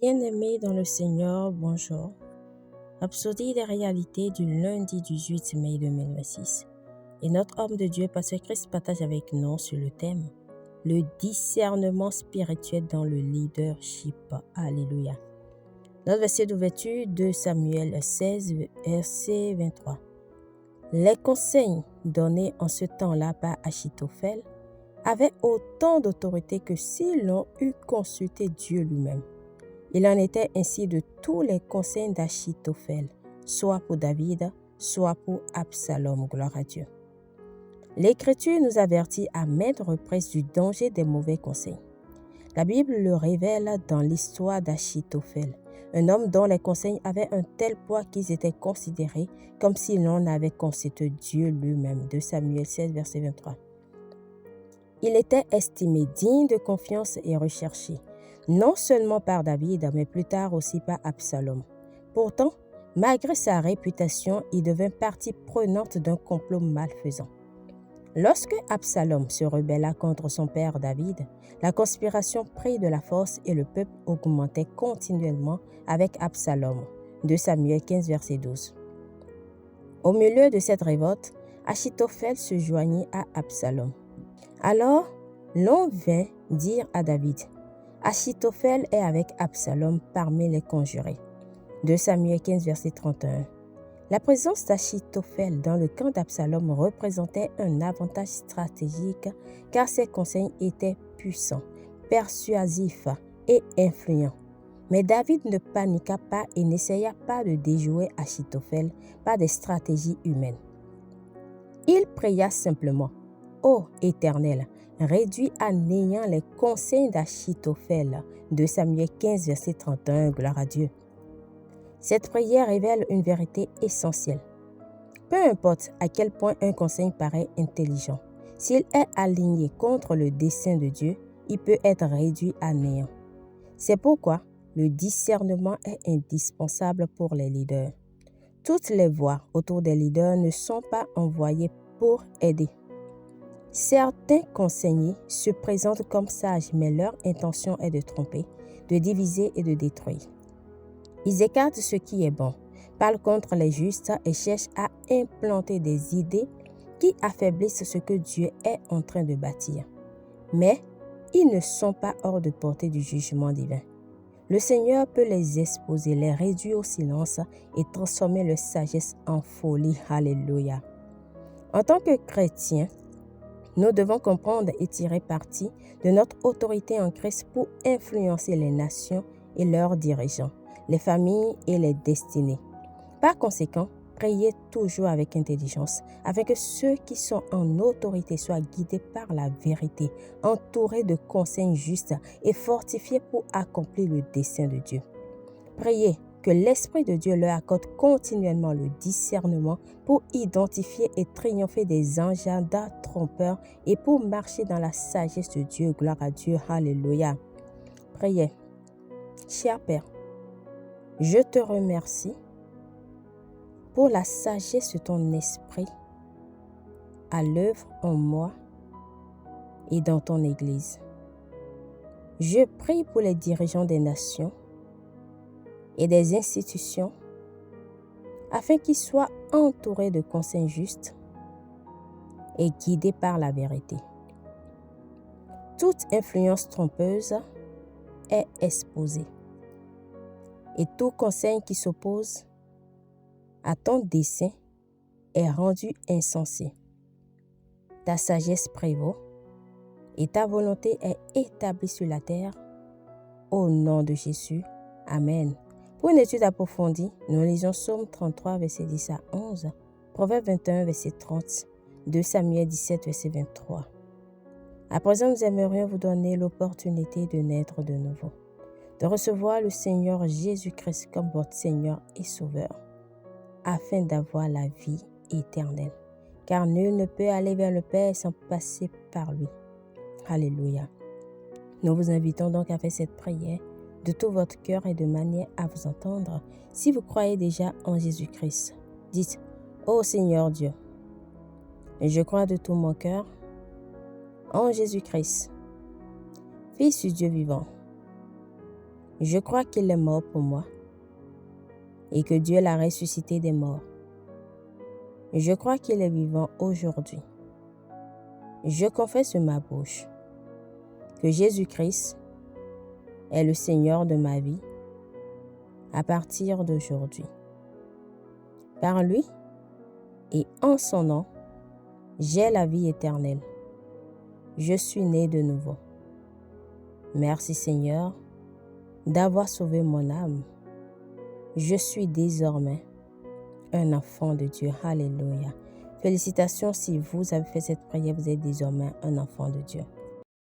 Bien-aimés dans le Seigneur, bonjour. Rhapsodie des réalités du lundi 18 mai 2026. Et notre homme de Dieu, Pasteur Christ, partage avec nous sur le thème le discernement spirituel dans le leadership. Alléluia. Notre verset d'ouverture de Samuel 16, verset 23. Les conseils donnés en ce temps-là par Achitophel avaient autant d'autorité que si l'on eût consulté Dieu lui-même. Il en était ainsi de tous les conseils d'Achitophel, soit pour David, soit pour Absalom, gloire à Dieu. L'Écriture nous avertit à maintes reprises du danger des mauvais conseils. La Bible le révèle dans l'histoire d'Achitophel, un homme dont les conseils avaient un tel poids qu'ils étaient considérés comme si l'on avait consulté Dieu lui-même. 2 Samuel 16, verset 23. Il était estimé digne de confiance et recherché, non seulement par David, mais plus tard aussi par Absalom. Pourtant, malgré sa réputation, il devint partie prenante d'un complot malfaisant. Lorsque Absalom se rebella contre son père David, la conspiration prit de la force et le peuple augmentait continuellement avec Absalom. 2 Samuel 15, verset 12. Au milieu de cette révolte, Achitophel se joignit à Absalom. Alors, l'on vint dire à David, Achitophel est avec Absalom parmi les conjurés. 2 Samuel 15, verset 31. La présence d'Achitophel dans le camp d'Absalom représentait un avantage stratégique car ses conseils étaient puissants, persuasifs et influents. Mais David ne paniqua pas et n'essaya pas de déjouer Achitophel par des stratégies humaines. Il pria simplement, « Ô Éternel, réduis à néant les conseils d'Achitophel. » 2 Samuel 15, verset 31, gloire à Dieu. Cette prière révèle une vérité essentielle. Peu importe à quel point un conseil paraît intelligent, s'il est aligné contre le dessein de Dieu, il peut être réduit à néant. C'est pourquoi le discernement est indispensable pour les leaders. Toutes les voix autour des leaders ne sont pas envoyées pour aider. Certains conseillers se présentent comme sages, mais leur intention est de tromper, de diviser et de détruire. Ils écartent ce qui est bon, parlent contre les justes et cherchent à implanter des idées qui affaiblissent ce que Dieu est en train de bâtir. Mais ils ne sont pas hors de portée du jugement divin. Le Seigneur peut les exposer, les réduire au silence et transformer leur sagesse en folie. Alléluia. En tant que chrétiens, nous devons comprendre et tirer parti de notre autorité en Christ pour influencer les nations et leurs dirigeants, les familles et les destinées. Par conséquent, priez toujours avec intelligence, afin que ceux qui sont en autorité soient guidés par la vérité, entourés de conseils justes et fortifiés pour accomplir le dessein de Dieu. Priez que l'Esprit de Dieu leur accorde continuellement le discernement pour identifier et triompher des agendas trompeurs et pour marcher dans la sagesse de Dieu. Gloire à Dieu. Alléluia. Priez. Cher Père, je te remercie pour la sagesse de ton esprit à l'œuvre en moi et dans ton Église. Je prie pour les dirigeants des nations et des institutions afin qu'ils soient entourés de conseils justes et guidés par la vérité. Toute influence trompeuse est exposée et tout conseil qui s'oppose à ton dessein est rendu insensé. Ta sagesse prévaut et ta volonté est établie sur la terre. Au nom de Jésus. Amen. Pour une étude approfondie, nous lisons Psaume 33, verset 10 à 11, Proverbe 21, verset 30, 2 Samuel 17, verset 23. À présent, nous aimerions vous donner l'opportunité de naître de nouveau, de recevoir le Seigneur Jésus-Christ comme votre Seigneur et Sauveur, afin d'avoir la vie éternelle. Car nul ne peut aller vers le Père sans passer par lui. Alléluia. Nous vous invitons donc à faire cette prière de tout votre cœur et de manière à vous entendre. Si vous croyez déjà en Jésus-Christ, dites « Ô Seigneur Dieu, je crois de tout mon cœur en Jésus-Christ, Fils du Dieu vivant. Je crois qu'il est mort pour moi et que Dieu l'a ressuscité des morts. Je crois qu'il est vivant aujourd'hui. Je confesse de ma bouche que Jésus-Christ est le Seigneur de ma vie à partir d'aujourd'hui. Par lui et en son nom, j'ai la vie éternelle. Je suis né de nouveau. Merci Seigneur d'avoir sauvé mon âme. Je suis désormais un enfant de Dieu. Alléluia. Félicitations si vous avez fait cette prière, vous êtes désormais un enfant de Dieu.